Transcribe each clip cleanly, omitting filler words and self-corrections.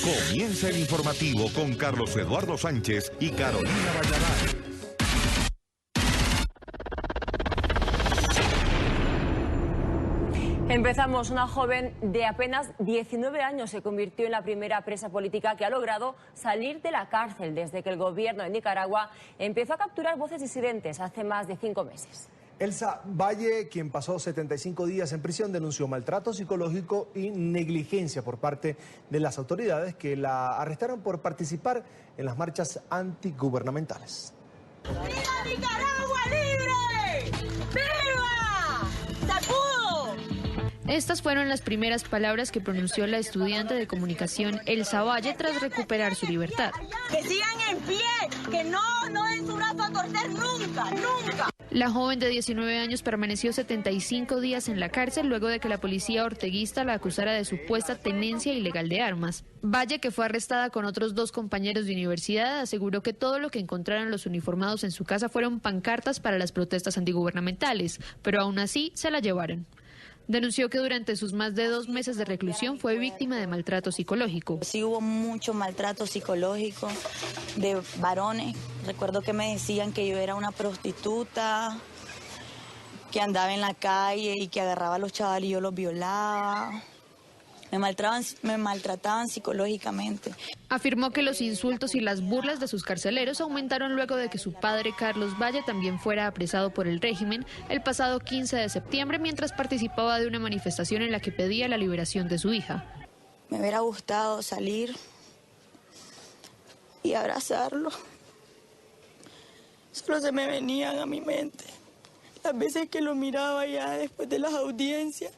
Comienza el informativo con Carlos Eduardo Sánchez y Carolina Valladares. Empezamos. Una joven de apenas 19 años se convirtió en la primera presa política que ha logrado salir de la cárcel desde que el gobierno de Nicaragua empezó a capturar voces disidentes hace más de 5 meses. Elsa Valle, quien pasó 75 días en prisión, denunció maltrato psicológico y negligencia por parte de las autoridades que la arrestaron por participar en las marchas antigubernamentales. ¡Viva Nicaragua libre! ¡Viva! ¡Se pudo! Estas fueron las primeras palabras que pronunció la estudiante de comunicación Elsa Valle tras recuperar su libertad. ¡Que sigan en pie! ¡Que no den su brazo a torcer nunca, nunca! La joven de 19 años permaneció 75 días en la cárcel luego de que la policía orteguista la acusara de supuesta tenencia ilegal de armas. Valle, que fue arrestada con otros 2 compañeros de universidad, aseguró que todo lo que encontraron los uniformados en su casa fueron pancartas para las protestas antigubernamentales, pero aún así se la llevaron. Denunció que durante sus más de 2 meses de reclusión fue víctima de maltrato psicológico. Sí hubo mucho maltrato psicológico de varones. Recuerdo que me decían que yo era una prostituta, que andaba en la calle y que agarraba a los chavales y yo los violaba. Me maltrataban psicológicamente. Afirmó que los insultos y las burlas de sus carceleros aumentaron luego de que su padre, Carlos Valle, también fuera apresado por el régimen el pasado 15 de septiembre mientras participaba de una manifestación en la que pedía la liberación de su hija. Me hubiera gustado salir y abrazarlo. Solo se me venían a mi mente las veces que lo miraba ya después de las audiencias.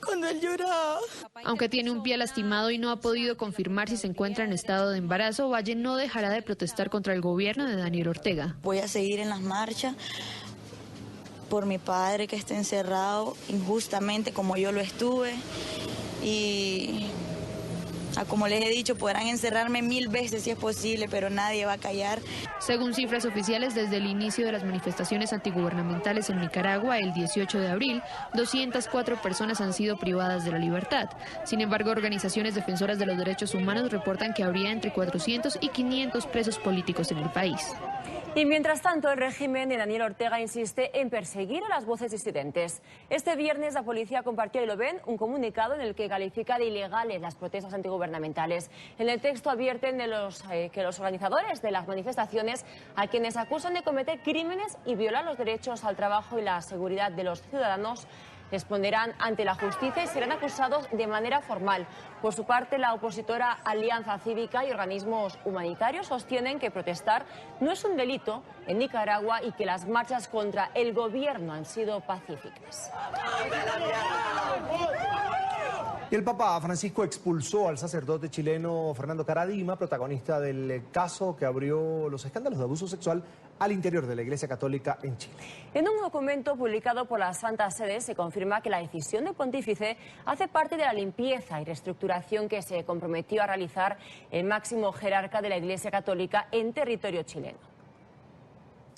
Cuando él lloraba. Aunque tiene un pie lastimado y no ha podido confirmar si se encuentra en estado de embarazo, Valle no dejará de protestar contra el gobierno de Daniel Ortega. Voy a seguir en las marchas por mi padre que está encerrado injustamente como yo lo estuve y como les he dicho, podrán encerrarme 1000 veces si es posible, pero nadie va a callar. Según cifras oficiales, desde el inicio de las manifestaciones antigubernamentales en Nicaragua, el 18 de abril, 204 personas han sido privadas de la libertad. Sin embargo, organizaciones defensoras de los derechos humanos reportan que habría entre 400 y 500 presos políticos en el país. Y mientras tanto, el régimen de Daniel Ortega insiste en perseguir a las voces disidentes. Este viernes la policía compartió, y lo ven, un comunicado en el que califica de ilegales las protestas antigubernamentales. En el texto advierten que los organizadores de las manifestaciones, a quienes acusan de cometer crímenes y violar los derechos al trabajo y la seguridad de los ciudadanos, responderán ante la justicia y serán acusados de manera formal. Por su parte, la opositora Alianza Cívica y organismos humanitarios sostienen que protestar no es un delito en Nicaragua y que las marchas contra el gobierno han sido pacíficas. Y el Papa Francisco expulsó al sacerdote chileno Fernando Karadima, protagonista del caso que abrió los escándalos de abuso sexual al interior de la Iglesia Católica en Chile. En un documento publicado por la Santa Sede se confirma que la decisión del pontífice hace parte de la limpieza y reestructuración que se comprometió a realizar el máximo jerarca de la Iglesia Católica en territorio chileno.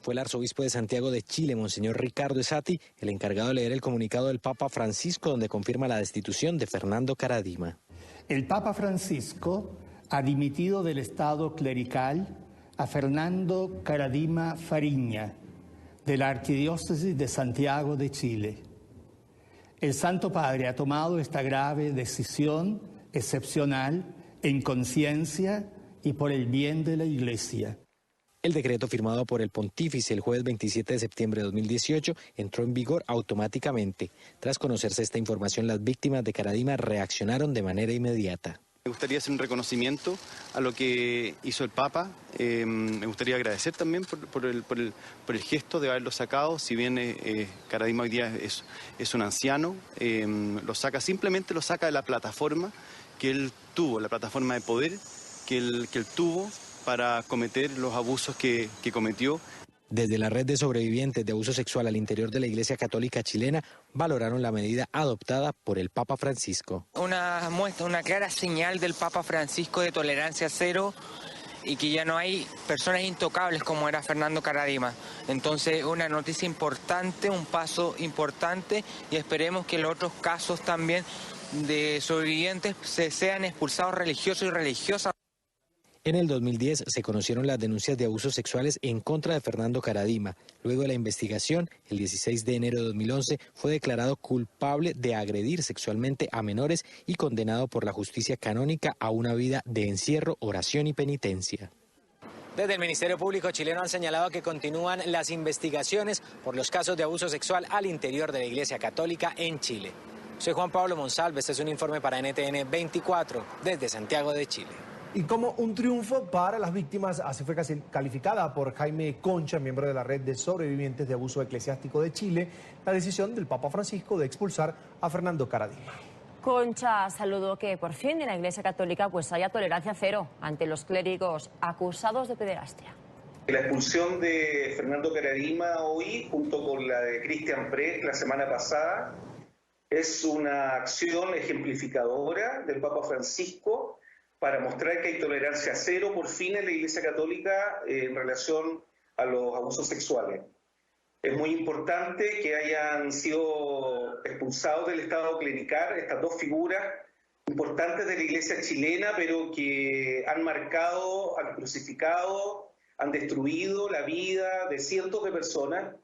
Fue el arzobispo de Santiago de Chile, Monseñor Ricardo Esati, el encargado de leer el comunicado del Papa Francisco, donde confirma la destitución de Fernando Karadima. El Papa Francisco ha dimitido del estado clerical a Fernando Karadima Fariña, de la Arquidiócesis de Santiago de Chile. El Santo Padre ha tomado esta grave decisión excepcional en conciencia y por el bien de la Iglesia. El decreto firmado por el pontífice el jueves 27 de septiembre de 2018 entró en vigor automáticamente. Tras conocerse esta información, las víctimas de Karadima reaccionaron de manera inmediata. Me gustaría hacer un reconocimiento a lo que hizo el Papa. Me gustaría agradecer también por el gesto de haberlo sacado. Si bien Karadima hoy día es un anciano, simplemente lo saca de la plataforma que él tuvo, la plataforma de poder que él tuvo para cometer los abusos que cometió. Desde la red de sobrevivientes de abuso sexual al interior de la Iglesia Católica chilena valoraron la medida adoptada por el Papa Francisco. Una muestra, una clara señal del Papa Francisco de tolerancia cero y que ya no hay personas intocables como era Fernando Karadima. Entonces, una noticia importante, un paso importante y esperemos que los otros casos también de sobrevivientes sean expulsados religiosos y religiosas. En el 2010 se conocieron las denuncias de abusos sexuales en contra de Fernando Caradima. Luego de la investigación, el 16 de enero de 2011, fue declarado culpable de agredir sexualmente a menores y condenado por la justicia canónica a una vida de encierro, oración y penitencia. Desde el Ministerio Público chileno han señalado que continúan las investigaciones por los casos de abuso sexual al interior de la Iglesia Católica en Chile. Soy Juan Pablo Monsalve, este es un informe para NTN 24 desde Santiago de Chile. Y como un triunfo para las víctimas, así fue calificada por Jaime Concha, miembro de la Red de Sobrevivientes de Abuso Eclesiástico de Chile, la decisión del Papa Francisco de expulsar a Fernando Caradima. Concha saludó que por fin en la Iglesia Católica pues haya tolerancia cero ante los clérigos acusados de pederastia. La expulsión de Fernando Caradima hoy, junto con la de Cristian Prez la semana pasada, es una acción ejemplificadora del Papa Francisco para mostrar que hay tolerancia cero por fin en la Iglesia Católica en relación a los abusos sexuales. Es muy importante que hayan sido expulsados del Estado clerical estas dos figuras importantes de la Iglesia chilena, pero que han marcado, han crucificado, han destruido la vida de cientos de personas,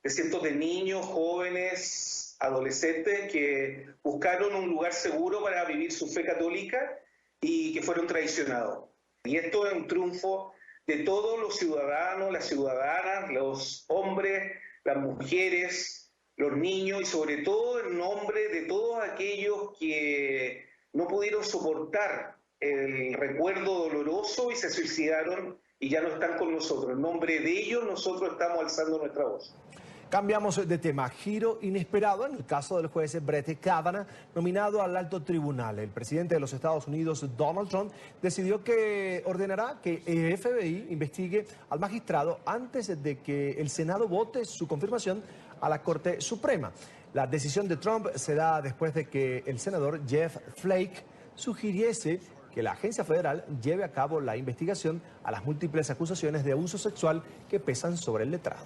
de cientos de niños, jóvenes, adolescentes que buscaron un lugar seguro para vivir su fe católica y que fueron traicionados. Y esto es un triunfo de todos los ciudadanos, las ciudadanas, los hombres, las mujeres, los niños y sobre todo en nombre de todos aquellos que no pudieron soportar el recuerdo doloroso y se suicidaron y ya no están con nosotros. En nombre de ellos nosotros estamos alzando nuestra voz. Cambiamos de tema. Giro inesperado en el caso del juez Brett Kavanaugh, nominado al alto tribunal. El presidente de los Estados Unidos, Donald Trump, decidió que ordenará que el FBI investigue al magistrado antes de que el Senado vote su confirmación a la Corte Suprema. La decisión de Trump se da después de que el senador Jeff Flake sugiriese que la agencia federal lleve a cabo la investigación a las múltiples acusaciones de abuso sexual que pesan sobre el letrado.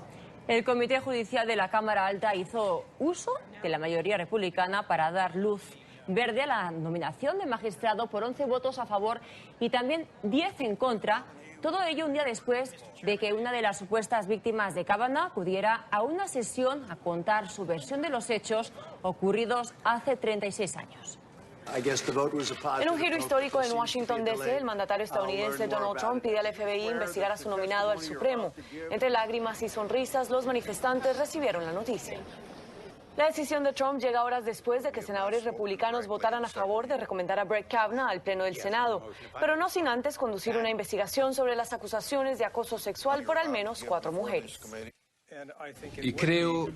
El Comité Judicial de la Cámara Alta hizo uso de la mayoría republicana para dar luz verde a la nominación de magistrado por 11 votos a favor y también 10 en contra. Todo ello un día después de que una de las supuestas víctimas de Kavanaugh acudiera a una sesión a contar su versión de los hechos ocurridos hace 36 años. En un giro histórico en Washington, D.C., el mandatario estadounidense Donald Trump pide al FBI investigar a su nominado al Supremo. Entre lágrimas y sonrisas, los manifestantes recibieron la noticia. La decisión de Trump llega horas después de que senadores republicanos votaran a favor de recomendar a Brett Kavanaugh al Pleno del Senado, pero no sin antes conducir una investigación sobre las acusaciones de acoso sexual por al menos 4 mujeres. Y creo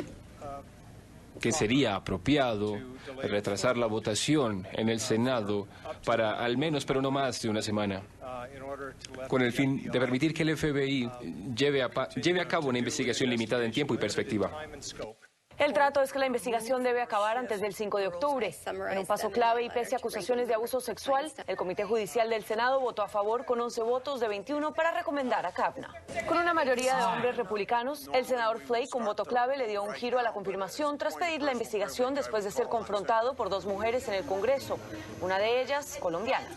que sería apropiado retrasar la votación en el Senado para al menos, pero no más de una semana, con el fin de permitir que el FBI lleve a cabo una investigación limitada en tiempo y perspectiva. El trato es que la investigación debe acabar antes del 5 de octubre. En un paso clave y pese a acusaciones de abuso sexual, el Comité Judicial del Senado votó a favor con 11 votos de 21 para recomendar a Kavanaugh. Con una mayoría de hombres republicanos, el senador Flake, con voto clave, le dio un giro a la confirmación tras pedir la investigación después de ser confrontado por 2 mujeres en el Congreso, una de ellas colombiana.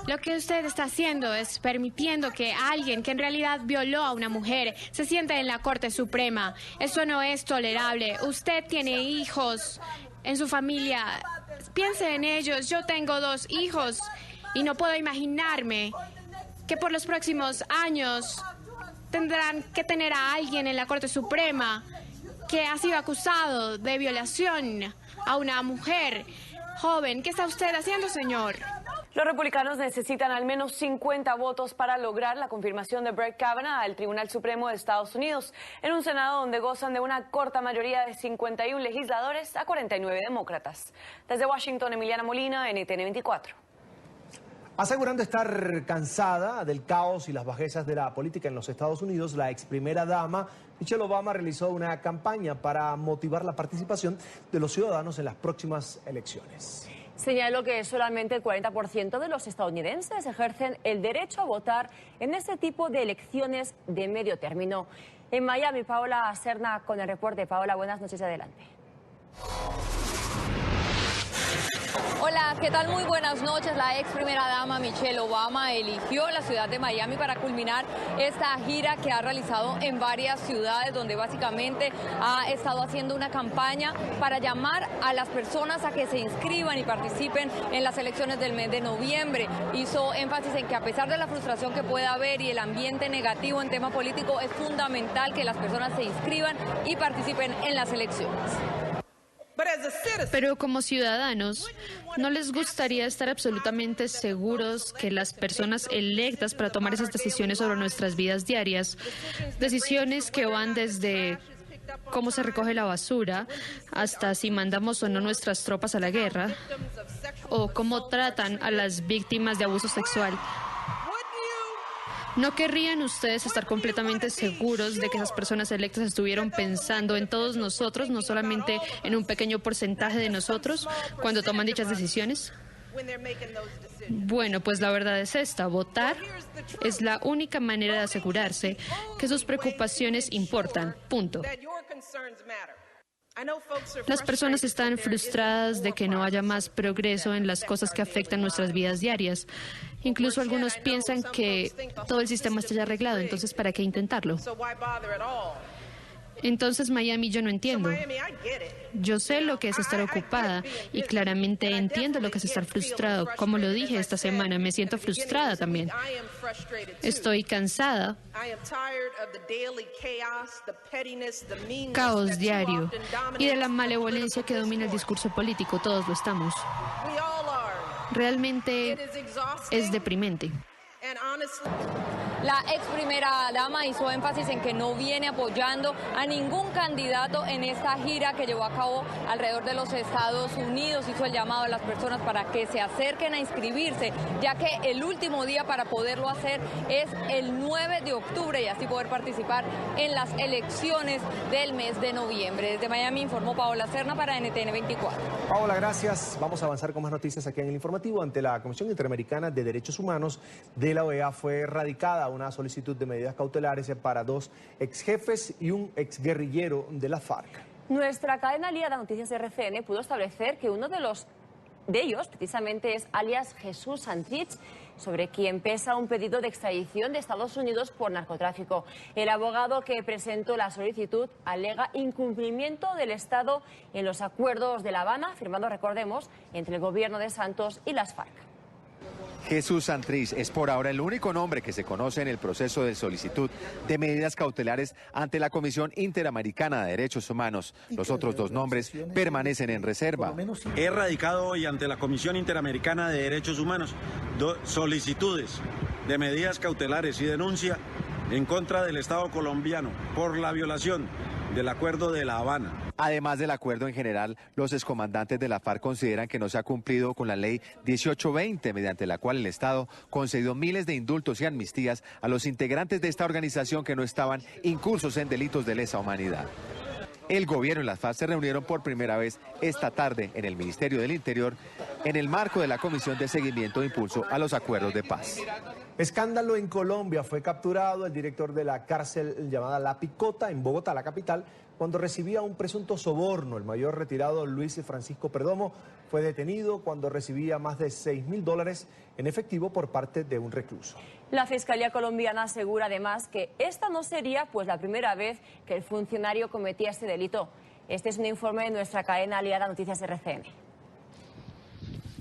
Lo que usted está haciendo es permitiendo que alguien que en realidad violó a una mujer se siente en la Corte Suprema. Eso no es tolerable. Usted tiene hijos en su familia. Piense en ellos. Yo tengo 2 hijos y no puedo imaginarme que por los próximos años tendrán que tener a alguien en la Corte Suprema que ha sido acusado de violación a una mujer joven. ¿Qué está usted haciendo, señor? Los republicanos necesitan al menos 50 votos para lograr la confirmación de Brett Kavanaugh al Tribunal Supremo de Estados Unidos, en un Senado donde gozan de una corta mayoría de 51 legisladores a 49 demócratas. Desde Washington, Emiliana Molina, NTN 24. Asegurando estar cansada del caos y las bajezas de la política en los Estados Unidos, la ex primera dama Michelle Obama realizó una campaña para motivar la participación de los ciudadanos en las próximas elecciones. Señaló que solamente el 40% de los estadounidenses ejercen el derecho a votar en este tipo de elecciones de medio término. En Miami, Paola Serna con el reporte. Paola, buenas noches, adelante. Hola, ¿qué tal? Muy buenas noches. La ex primera dama Michelle Obama eligió la ciudad de Miami para culminar esta gira que ha realizado en varias ciudades, donde básicamente ha estado haciendo una campaña para llamar a las personas a que se inscriban y participen en las elecciones del mes de noviembre. Hizo énfasis en que a pesar de la frustración que pueda haber y el ambiente negativo en tema político, es fundamental que las personas se inscriban y participen en las elecciones. Pero como ciudadanos, ¿no les gustaría estar absolutamente seguros que las personas electas para tomar esas decisiones sobre nuestras vidas diarias, decisiones que van desde cómo se recoge la basura hasta si mandamos o no nuestras tropas a la guerra, o cómo tratan a las víctimas de abuso sexual? ¿No querrían ustedes estar completamente seguros de que esas personas electas estuvieron pensando en todos nosotros, no solamente en un pequeño porcentaje de nosotros, cuando toman dichas decisiones? Bueno, pues la verdad es esta: votar es la única manera de asegurarse que sus preocupaciones importan. Punto. Las personas están frustradas de que no haya más progreso en las cosas que afectan nuestras vidas diarias. Incluso algunos piensan que todo el sistema está ya arreglado, entonces ¿para qué intentarlo? Entonces, Miami, yo no entiendo. Yo sé lo que es estar ocupada y claramente entiendo lo que es estar frustrado. Como lo dije esta semana, me siento frustrada también. Estoy cansada. Caos diario y de la malevolencia que domina el discurso político. Todos lo estamos. Realmente es deprimente. La ex primera dama hizo énfasis en que no viene apoyando a ningún candidato en esta gira que llevó a cabo alrededor de los Estados Unidos. Hizo el llamado a las personas para que se acerquen a inscribirse, ya que el último día para poderlo hacer es el 9 de octubre y así poder participar en las elecciones del mes de noviembre. Desde Miami informó Paola Serna para NTN 24. Paola, gracias. Vamos a avanzar con más noticias aquí en el informativo. Ante la Comisión Interamericana de Derechos Humanos de la OEA fue radicada una solicitud de medidas cautelares para 2 exjefes y un exguerrillero de la FARC. Nuestra cadena aliada Noticias RCN pudo establecer que uno de ellos precisamente es alias Jesús Santrich, sobre quien pesa un pedido de extradición de Estados Unidos por narcotráfico. El abogado que presentó la solicitud alega incumplimiento del Estado en los acuerdos de La Habana, firmado, recordemos, entre el gobierno de Santos y las FARC. Jesús Santrich es por ahora el único nombre que se conoce en el proceso de solicitud de medidas cautelares ante la Comisión Interamericana de Derechos Humanos. Los otros 2 nombres permanecen en reserva. He radicado hoy ante la Comisión Interamericana de Derechos Humanos solicitudes de medidas cautelares y denuncia en contra del Estado colombiano por la violación del Acuerdo de La Habana. Además del acuerdo en general, los excomandantes de la FARC consideran que no se ha cumplido con la ley 1820, mediante la cual el Estado concedió miles de indultos y amnistías a los integrantes de esta organización que no estaban incursos en delitos de lesa humanidad. El gobierno y las FARC se reunieron por primera vez esta tarde en el Ministerio del Interior en el marco de la Comisión de Seguimiento e Impulso a los Acuerdos de Paz. Escándalo en Colombia. Fue capturado el director de la cárcel llamada La Picota en Bogotá, la capital, cuando recibía un presunto soborno. El mayor retirado Luis Francisco Perdomo fue detenido cuando recibía más de $6.000 en efectivo por parte de un recluso. La Fiscalía colombiana asegura además que esta no sería la primera vez que el funcionario cometía este delito. Este es un informe de nuestra cadena aliada Noticias RCN.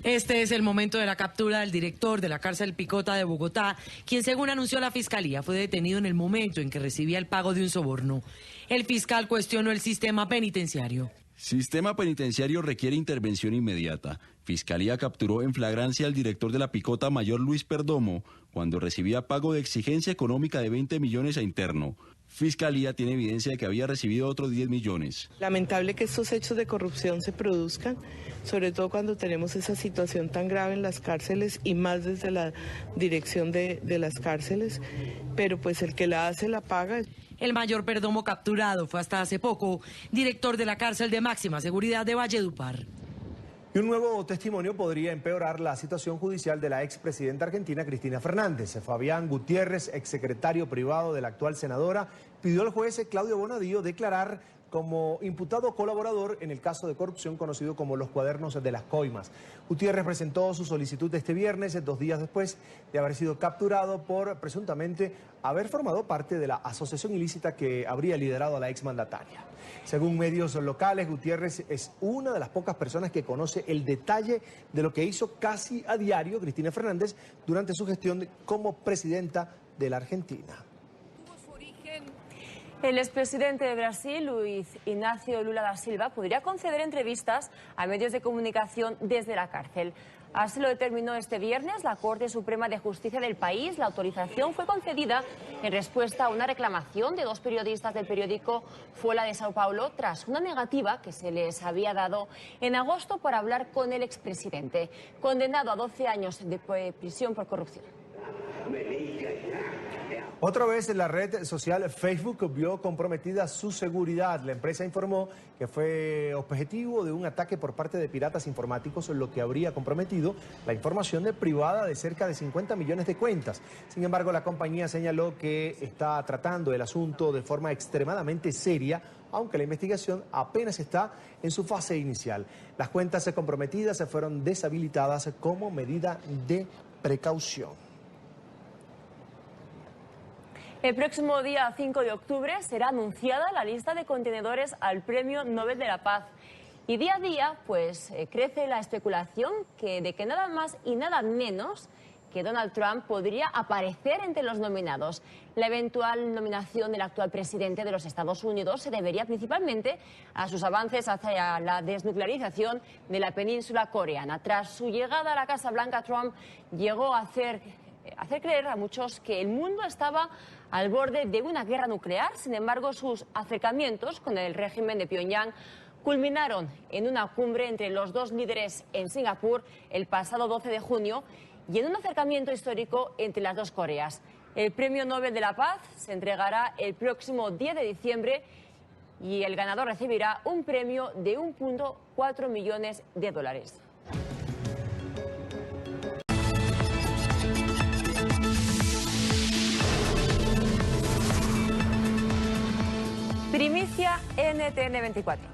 Este es el momento de la captura del director de la cárcel Picota de Bogotá, quien, según anunció la Fiscalía, fue detenido en el momento en que recibía el pago de un soborno. El fiscal cuestionó el sistema penitenciario. Sistema penitenciario requiere intervención inmediata. Fiscalía capturó en flagrancia al director de la Picota, mayor Luis Perdomo, cuando recibía pago de exigencia económica de 20 millones a interno. Fiscalía tiene evidencia de que había recibido otros 10 millones. Lamentable que estos hechos de corrupción se produzcan, sobre todo cuando tenemos esa situación tan grave en las cárceles y más desde la dirección de las cárceles, pero pues el que la hace la paga. El mayor Perdomo capturado fue hasta hace poco director de la cárcel de máxima seguridad de Valledupar. Y un nuevo testimonio podría empeorar la situación judicial de la expresidenta argentina Cristina Fernández. Fabián Gutiérrez, exsecretario privado de la actual senadora, pidió al juez Claudio Bonadío declarar como imputado colaborador en el caso de corrupción conocido como los cuadernos de las coimas. Gutiérrez presentó su solicitud este viernes, 2 días después de haber sido capturado por presuntamente haber formado parte de la asociación ilícita que habría liderado a la exmandataria. Según medios locales, Gutiérrez es una de las pocas personas que conoce el detalle de lo que hizo casi a diario Cristina Fernández durante su gestión como presidenta de la Argentina. El expresidente de Brasil, Luiz Inácio Lula da Silva, podría conceder entrevistas a medios de comunicación desde la cárcel. Así lo determinó este viernes la Corte Suprema de Justicia del país. La autorización fue concedida en respuesta a una reclamación de 2 periodistas del periódico Folha de Sao Paulo tras una negativa que se les había dado en agosto por hablar con el expresidente, condenado a 12 años de prisión por corrupción. Otra vez la red social Facebook vio comprometida su seguridad. La empresa informó que fue objetivo de un ataque por parte de piratas informáticos, lo que habría comprometido la información privada de cerca de 50 millones de cuentas. Sin embargo, la compañía señaló que está tratando el asunto de forma extremadamente seria, aunque la investigación apenas está en su fase inicial. Las cuentas comprometidas se fueron deshabilitadas como medida de precaución. El próximo día 5 de octubre será anunciada la lista de contenedores al Premio Nobel de la Paz. Y día a día, pues, crece la especulación de que nada más y nada menos que Donald Trump podría aparecer entre los nominados. La eventual nominación del actual presidente de los Estados Unidos se debería principalmente a sus avances hacia la desnuclearización de la península coreana. Tras su llegada a la Casa Blanca, Trump llegó a hacer creer a muchos que el mundo estaba al borde de una guerra nuclear. Sin embargo, sus acercamientos con el régimen de Pyongyang culminaron en una cumbre entre los 2 líderes en Singapur el pasado 12 de junio y en un acercamiento histórico entre las 2 Coreas. El Premio Nobel de la Paz se entregará el próximo 10 de diciembre y el ganador recibirá un premio de 1,4 millones de dólares. Primicia NTN 24.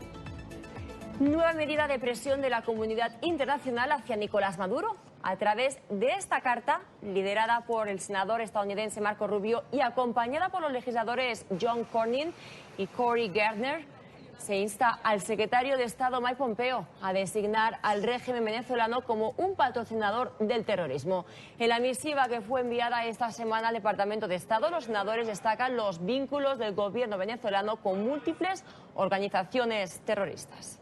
Nueva medida de presión de la comunidad internacional hacia Nicolás Maduro a través de esta carta, liderada por el senador estadounidense Marco Rubio y acompañada por los legisladores John Cornyn y Cory Gardner. Se insta al secretario de Estado Mike Pompeo a designar al régimen venezolano como un patrocinador del terrorismo. En la misiva que fue enviada esta semana al Departamento de Estado, los senadores destacan los vínculos del gobierno venezolano con múltiples organizaciones terroristas.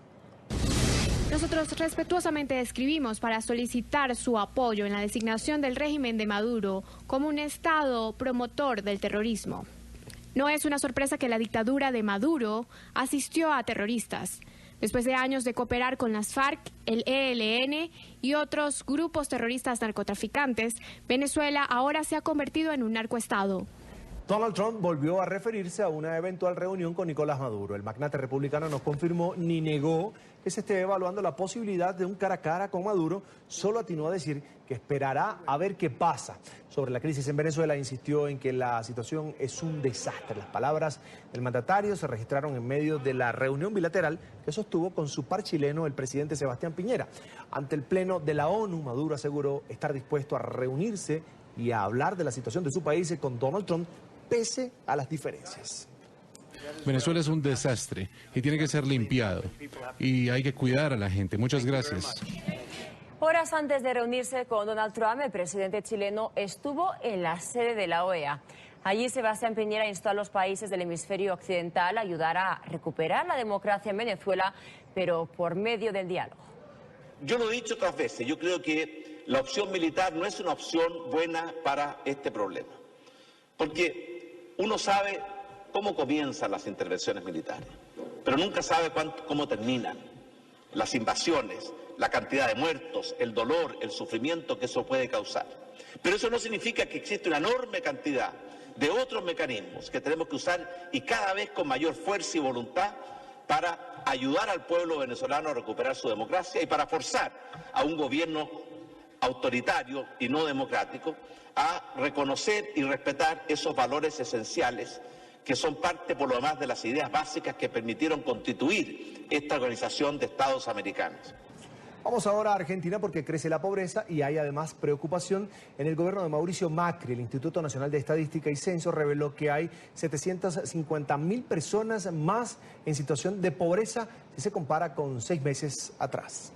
Nosotros respetuosamente escribimos para solicitar su apoyo en la designación del régimen de Maduro como un Estado promotor del terrorismo. No es una sorpresa que la dictadura de Maduro asistió a terroristas. Después de años de cooperar con las FARC, el ELN y otros grupos terroristas narcotraficantes, Venezuela ahora se ha convertido en un narcoestado. Donald Trump volvió a referirse a una eventual reunión con Nicolás Maduro. El magnate republicano no confirmó ni negó que se esté evaluando la posibilidad de un cara a cara con Maduro. Solo atinó a decir que esperará a ver qué pasa. Sobre la crisis en Venezuela, insistió en que la situación es un desastre. Las palabras del mandatario se registraron en medio de la reunión bilateral que sostuvo con su par chileno, el presidente Sebastián Piñera. Ante el Pleno de la ONU, Maduro aseguró estar dispuesto a reunirse y a hablar de la situación de su país con Donald Trump, pese a las diferencias. Venezuela es un desastre y tiene que ser limpiado. Y hay que cuidar a la gente. Muchas gracias. Horas antes de reunirse con Donald Trump, el presidente chileno estuvo en la sede de la OEA. Allí Sebastián Piñera instó a los países del hemisferio occidental a ayudar a recuperar la democracia en Venezuela, pero por medio del diálogo. Yo lo he dicho otras veces, yo creo que la opción militar no es una opción buena para este problema. Porque uno sabe cómo comienzan las intervenciones militares, pero nunca sabe cómo terminan. Las invasiones, la cantidad de muertos, el dolor, el sufrimiento que eso puede causar. Pero eso no significa que existe una enorme cantidad de otros mecanismos que tenemos que usar y cada vez con mayor fuerza y voluntad para ayudar al pueblo venezolano a recuperar su democracia y para forzar a un gobierno autoritario y no democrático a reconocer y respetar esos valores esenciales que son parte por lo demás de las ideas básicas que permitieron constituir esta Organización de Estados Americanos. Vamos ahora a Argentina porque crece la pobreza y hay además preocupación en el gobierno de Mauricio Macri. El Instituto Nacional de Estadística y Censo reveló que hay 750.000 personas más en situación de pobreza si se compara con 6 meses atrás.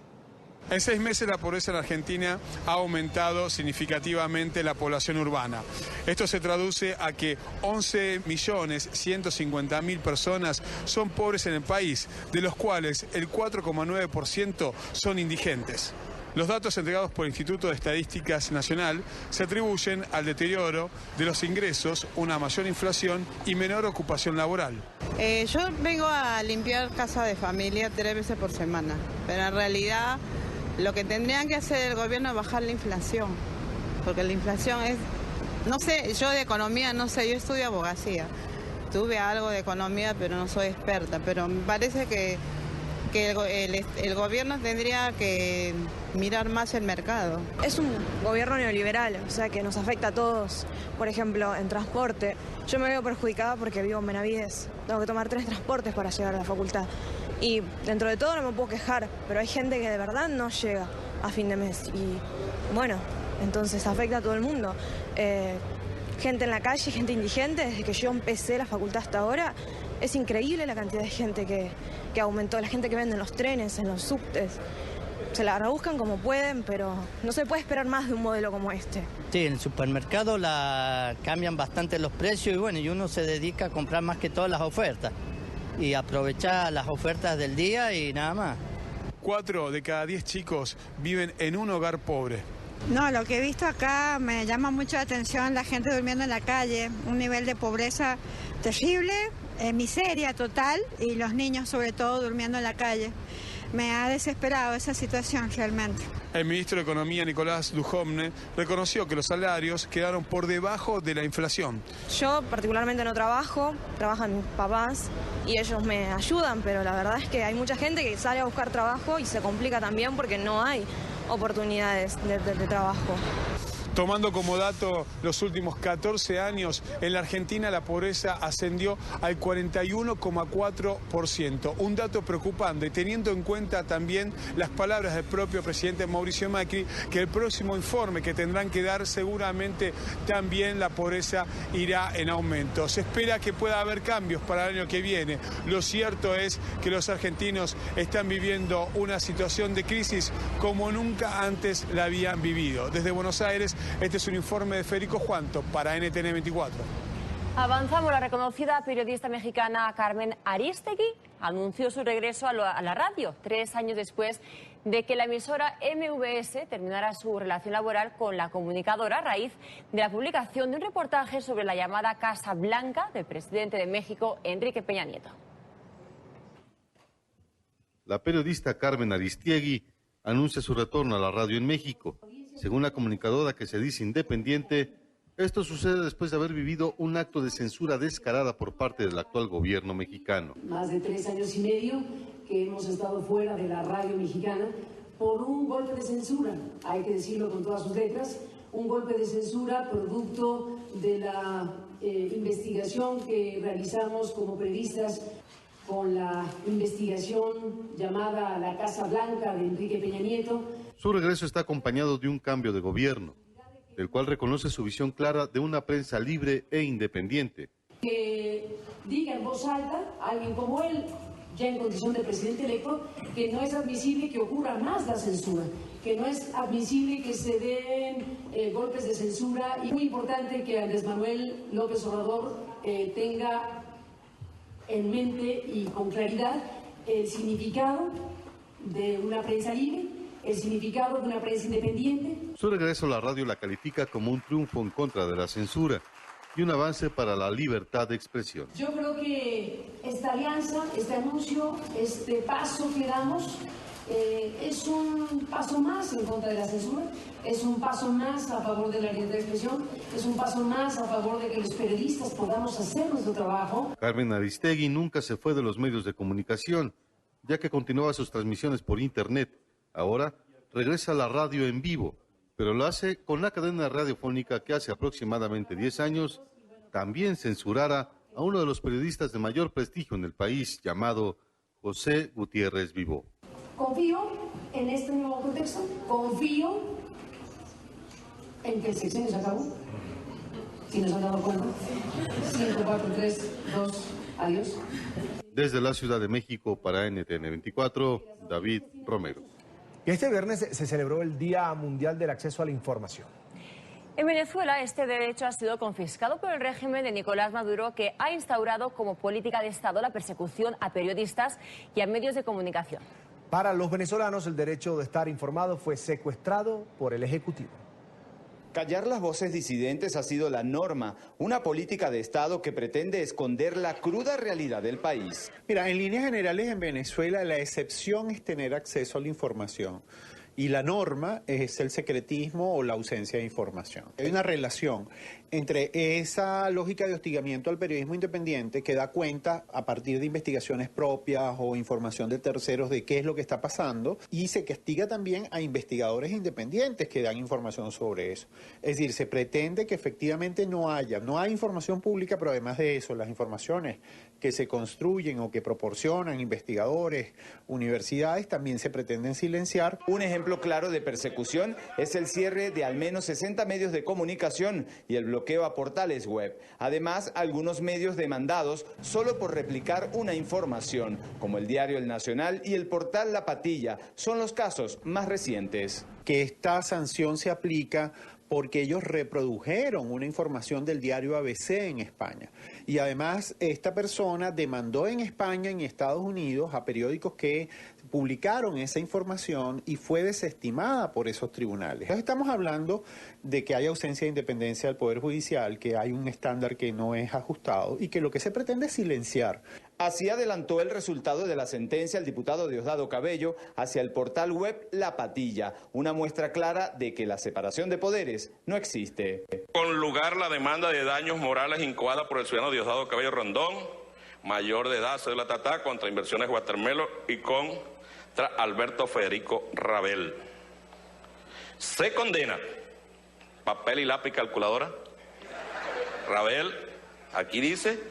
En 6 meses la pobreza en Argentina ha aumentado significativamente la población urbana. Esto se traduce a que 11.150.000 personas son pobres en el país, de los cuales el 4,9% son indigentes. Los datos entregados por el Instituto de Estadísticas Nacional se atribuyen al deterioro de los ingresos, una mayor inflación y menor ocupación laboral. Yo vengo a limpiar casa de familia 3 veces por semana, pero en realidad lo que tendrían que hacer el gobierno es bajar la inflación, porque la inflación es, no sé, yo de economía no sé, yo estudio abogacía, tuve algo de economía pero no soy experta, pero me parece que el gobierno tendría que mirar más el mercado. Es un gobierno neoliberal, o sea que nos afecta a todos. Por ejemplo, en transporte, yo me veo perjudicada porque vivo en Benavides, tengo que tomar 3 transportes para llegar a la facultad. Y dentro de todo no me puedo quejar, pero hay gente que de verdad no llega a fin de mes. Y bueno, entonces afecta a todo el mundo. Gente en la calle, gente indigente, desde que yo empecé la facultad hasta ahora, es increíble la cantidad de gente que aumentó, la gente que vende en los trenes, en los subtes. Se la rebuscan como pueden, pero no se puede esperar más de un modelo como este. Sí, en el supermercado cambian bastante los precios y bueno, y uno se dedica a comprar más que todas las ofertas y aprovechar las ofertas del día y nada más. 4 de cada 10 chicos viven en un hogar pobre. No, lo que he visto acá me llama mucho la atención, la gente durmiendo en la calle, un nivel de pobreza terrible, miseria total y los niños sobre todo durmiendo en la calle. Me ha desesperado esa situación realmente. El ministro de Economía, Nicolás Dujovne, reconoció que los salarios quedaron por debajo de la inflación. Yo particularmente no trabajo, trabajan mis papás y ellos me ayudan, pero la verdad es que hay mucha gente que sale a buscar trabajo y se complica también porque no hay oportunidades de trabajo. Tomando como dato los últimos 14 años, en la Argentina la pobreza ascendió al 41,4%. Un dato preocupante, teniendo en cuenta también las palabras del propio presidente Mauricio Macri, que el próximo informe que tendrán que dar seguramente también la pobreza irá en aumento. Se espera que pueda haber cambios para el año que viene. Lo cierto es que los argentinos están viviendo una situación de crisis como nunca antes la habían vivido. Desde Buenos Aires, este es un informe de Federico Juanto para NTN 24. Avanzamos. La reconocida periodista mexicana Carmen Aristegui anunció su regreso a la radio 3 años después de que la emisora MVS terminara su relación laboral con la comunicadora a raíz de la publicación de un reportaje sobre la llamada Casa Blanca del presidente de México, Enrique Peña Nieto. La periodista Carmen Aristegui anuncia su retorno a la radio en México. Según la comunicadora, que se dice independiente, esto sucede después de haber vivido un acto de censura descarada por parte del actual gobierno mexicano. Más de 3 años y medio que hemos estado fuera de la radio mexicana por un golpe de censura, hay que decirlo con todas sus letras, un golpe de censura producto de la investigación que realizamos como periodistas con la investigación llamada La Casa Blanca de Enrique Peña Nieto. Su regreso está acompañado de un cambio de gobierno, del cual reconoce su visión clara de una prensa libre e independiente. Que diga en voz alta alguien como él, ya en condición de presidente electo, que no es admisible que ocurra más la censura, que no es admisible que se den golpes de censura. Y muy importante que Andrés Manuel López Obrador tenga en mente y con claridad el significado de una prensa libre, el significado de una prensa independiente. Su regreso a la radio la califica como un triunfo en contra de la censura y un avance para la libertad de expresión. Yo creo que esta alianza, este anuncio, este paso que damos es un paso más en contra de la censura, es un paso más a favor de la libertad de expresión, es un paso más a favor de que los periodistas podamos hacer nuestro trabajo. Carmen Aristegui nunca se fue de los medios de comunicación, ya que continuaba sus transmisiones por internet. Ahora regresa a la radio en vivo, pero lo hace con la cadena radiofónica que hace aproximadamente 10 años también censurara a uno de los periodistas de mayor prestigio en el país, llamado José Gutiérrez Vivó. Confío en este nuevo contexto, confío en que el sexenio se acabó. Si nos han dado cuenta. 5, 4, 3, 2, adiós. Desde la Ciudad de México para NTN 24, David Romero. Y este viernes se celebró el Día Mundial del Acceso a la Información. En Venezuela, este derecho ha sido confiscado por el régimen de Nicolás Maduro, que ha instaurado como política de Estado la persecución a periodistas y a medios de comunicación. Para los venezolanos, el derecho de estar informado fue secuestrado por el Ejecutivo. Callar las voces disidentes ha sido la norma, una política de Estado que pretende esconder la cruda realidad del país. Mira, en líneas generales en Venezuela la excepción es tener acceso a la información y la norma es el secretismo o la ausencia de información. Hay una relación entre esa lógica de hostigamiento al periodismo independiente que da cuenta a partir de investigaciones propias o información de terceros de qué es lo que está pasando, y se castiga también a investigadores independientes que dan información sobre eso. Es decir, se pretende que efectivamente no hay información pública, pero además de eso, las informaciones que se construyen o que proporcionan investigadores, universidades, también se pretenden silenciar. Un ejemplo claro de persecución es el cierre de al menos 60 medios de comunicación y el bloqueo a portales web. Además, algunos medios demandados solo por replicar una información, como el diario El Nacional y el portal La Patilla, son los casos más recientes. Que esta sanción se aplica porque ellos reprodujeron una información del diario ABC en España. Y además, esta persona demandó en España y en Estados Unidos a periódicos que publicaron esa información y fue desestimada por esos tribunales. Entonces, estamos hablando de que hay ausencia de independencia del Poder Judicial, que hay un estándar que no es ajustado y que lo que se pretende es silenciar. Así adelantó el resultado de la sentencia el diputado Diosdado Cabello hacia el portal web La Patilla, una muestra clara de que la separación de poderes no existe. Con lugar la demanda de daños morales incoada por el ciudadano Diosdado Cabello Rondón, mayor de edad, cédula Tatá, contra Inversiones Watermelon y contra Alberto Federico Rabel. Se condena, papel y lápiz calculadora, Rabel, aquí dice,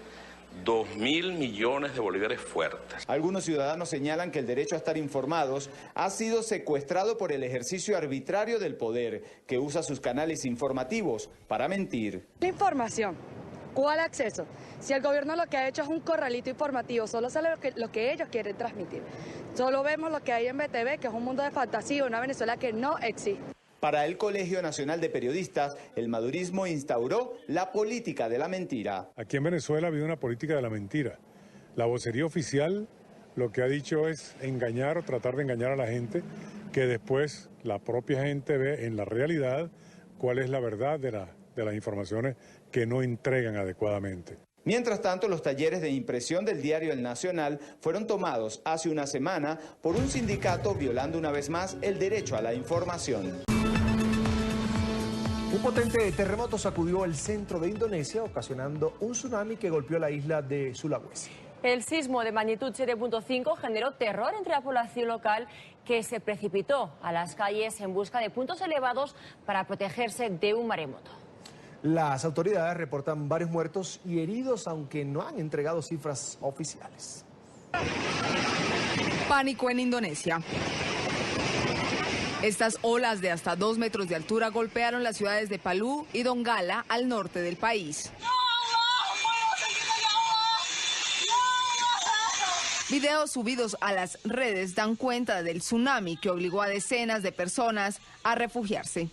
2.000 millones de bolívares fuertes. Algunos ciudadanos señalan que el derecho a estar informados ha sido secuestrado por el ejercicio arbitrario del poder, que usa sus canales informativos para mentir. La información. ¿Cuál acceso? Si el gobierno lo que ha hecho es un corralito informativo, solo sale lo que ellos quieren transmitir. Solo vemos lo que hay en BTV, que es un mundo de fantasía, una Venezuela que no existe. Para el Colegio Nacional de Periodistas, el madurismo instauró la política de la mentira. Aquí en Venezuela ha habido una política de la mentira. La vocería oficial lo que ha dicho es engañar o tratar de engañar a la gente, que después la propia gente ve en la realidad cuál es la verdad de las informaciones que no entregan adecuadamente. Mientras tanto, los talleres de impresión del diario El Nacional fueron tomados hace una semana por un sindicato violando una vez más el derecho a la información. Un potente terremoto sacudió el centro de Indonesia, ocasionando un tsunami que golpeó la isla de Sulawesi. El sismo de magnitud 7.5 generó terror entre la población local, que se precipitó a las calles en busca de puntos elevados para protegerse de un maremoto. Las autoridades reportan varios muertos y heridos, aunque no han entregado cifras oficiales. Pánico en Indonesia. Estas olas de hasta 2 metros de altura golpearon las ciudades de Palu y Donggala al norte del país. Videos subidos a las redes dan cuenta del tsunami que obligó a decenas de personas a refugiarse.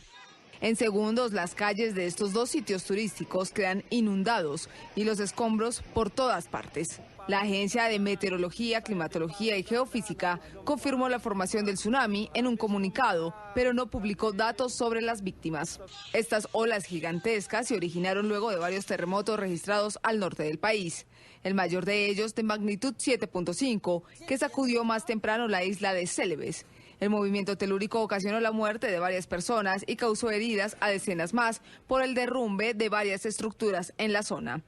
En segundos, las calles de estos dos sitios turísticos quedan inundados y los escombros por todas partes. La Agencia de Meteorología, Climatología y Geofísica confirmó la formación del tsunami en un comunicado, pero no publicó datos sobre las víctimas. Estas olas gigantescas se originaron luego de varios terremotos registrados al norte del país. El mayor de ellos, de magnitud 7.5, que sacudió más temprano la isla de Celebes. El movimiento telúrico ocasionó la muerte de varias personas y causó heridas a decenas más por el derrumbe de varias estructuras en la zona.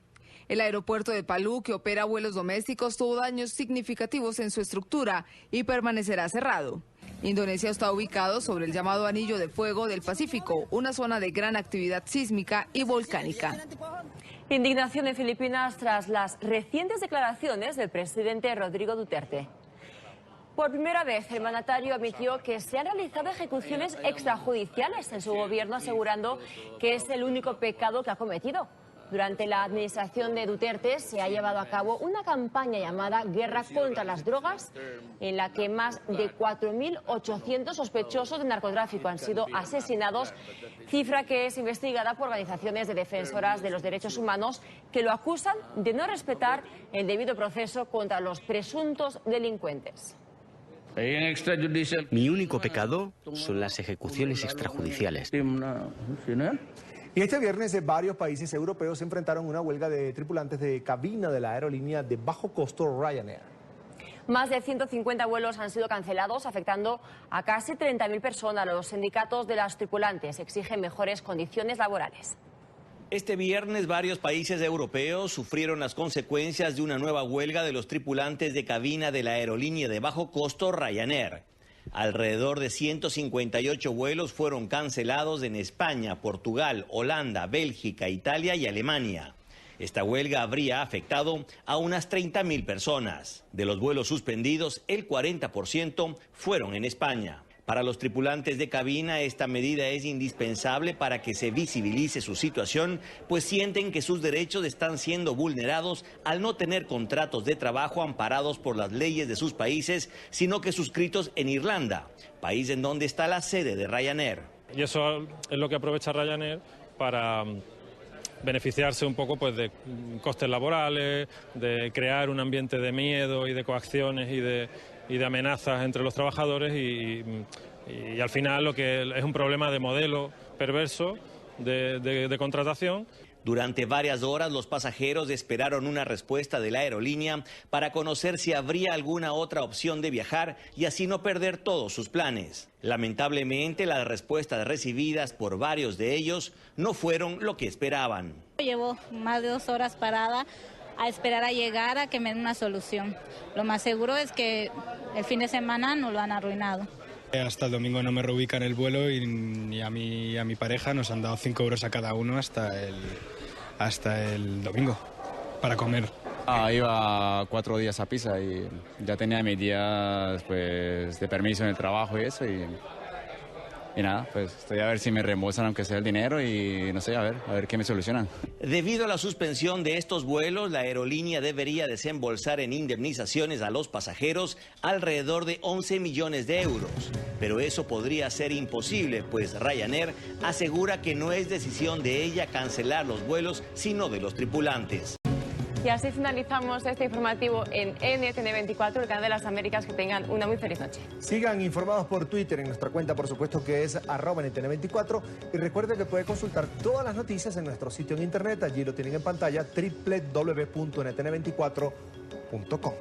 El aeropuerto de Palu, que opera vuelos domésticos, tuvo daños significativos en su estructura y permanecerá cerrado. Indonesia está ubicado sobre el llamado Anillo de Fuego del Pacífico, una zona de gran actividad sísmica y volcánica. Indignación en Filipinas tras las recientes declaraciones del presidente Rodrigo Duterte. Por primera vez, el mandatario admitió que se han realizado ejecuciones extrajudiciales en su gobierno, asegurando que es el único pecado que ha cometido. Durante la administración de Duterte se ha llevado a cabo una campaña llamada Guerra contra las Drogas, en la que más de 4.800 sospechosos de narcotráfico han sido asesinados, cifra que es investigada por organizaciones de defensoras de los derechos humanos que lo acusan de no respetar el debido proceso contra los presuntos delincuentes. Mi único pecado son las ejecuciones extrajudiciales. Y este viernes varios países europeos se enfrentaron a una huelga de tripulantes de cabina de la aerolínea de bajo costo Ryanair. Más de 150 vuelos han sido cancelados, afectando a casi 30.000 personas. Los sindicatos de los tripulantes exigen mejores condiciones laborales. Este viernes varios países europeos sufrieron las consecuencias de una nueva huelga de los tripulantes de cabina de la aerolínea de bajo costo Ryanair. Alrededor de 158 vuelos fueron cancelados en España, Portugal, Holanda, Bélgica, Italia y Alemania. Esta huelga habría afectado a unas 30.000 personas. De los vuelos suspendidos, el 40% fueron en España. Para los tripulantes de cabina, esta medida es indispensable para que se visibilice su situación, pues sienten que sus derechos están siendo vulnerados al no tener contratos de trabajo amparados por las leyes de sus países, sino que suscritos en Irlanda, país en donde está la sede de Ryanair. Y eso es lo que aprovecha Ryanair para beneficiarse un poco pues, de costes laborales, de crear un ambiente de miedo y de coacciones y de amenazas entre los trabajadores y al final lo que es un problema de modelo perverso de contratación. Durante varias horas los pasajeros esperaron una respuesta de la aerolínea para conocer si habría alguna otra opción de viajar y así no perder todos sus planes. Lamentablemente las respuestas recibidas por varios de ellos no fueron lo que esperaban. Llevo más de 2 horas parada a esperar a llegar a que me den una solución. Lo más seguro es que el fin de semana nos lo han arruinado. Hasta el domingo no me reubican el vuelo y a mi pareja nos han dado 5 euros a cada uno hasta el domingo para comer. Iba 4 días a Pisa y ya tenía mis días pues, de permiso en el trabajo y eso y nada, pues estoy a ver si me reembolsan aunque sea el dinero y no sé, a ver qué me solucionan. Debido a la suspensión de estos vuelos, la aerolínea debería desembolsar en indemnizaciones a los pasajeros alrededor de 11 millones de euros. Pero eso podría ser imposible, pues Ryanair asegura que no es decisión de ella cancelar los vuelos, sino de los tripulantes. Y así finalizamos este informativo en NTN24, el canal de las Américas. Que tengan una muy feliz noche. Sigan informados por Twitter en nuestra cuenta, por supuesto, que es @NTN24. Y recuerden que puede consultar todas las noticias en nuestro sitio en internet. Allí lo tienen en pantalla, www.ntn24.com.